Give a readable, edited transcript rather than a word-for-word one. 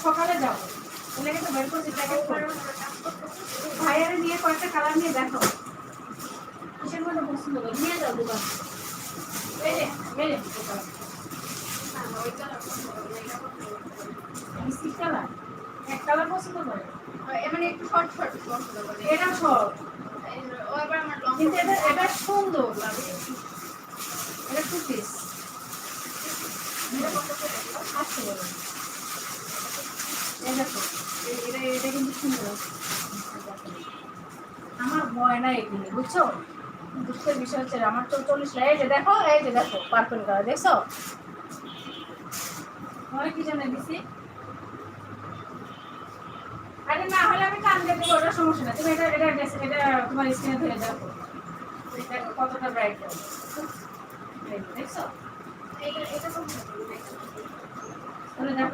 সকালে যাবো, বলে কিন্তু বের করছি প্যাকেট করে। ভাইয়ারে নিয়ে কয়েকটা কালার নিয়ে দেখো কিসের মধ্যে পছন্দ করে নিয়ে যাও দোকান। এই যে মিষ্টি কালার এক কালার পছন্দ করে, মানে একটু শর্ট শর্ট পছন্দ করে। এটা শর্ট ও এবার আমার লং, কিন্তু এটা সুন্দর লাগে, এটা টু পিস আসছে বলো। এই দেখো এটা কিন্তু সুন্দর, আমার ভয় নাই এগুলো বুঝছো। দুঃখের বিষয় হচ্ছে আমার 44 লাই। এই যে দেখো পার্পল কালার দেখছো, ভয় কি জন্য দিছি। আরে না হলে আমি কান দিয়ে দেবো, ওটা সমস্যা না। তুমি এটা তোমার স্কিনে ধরে দেখো এটা কতটা ব্রাইট দেখছো। এটা তাহলে দেখো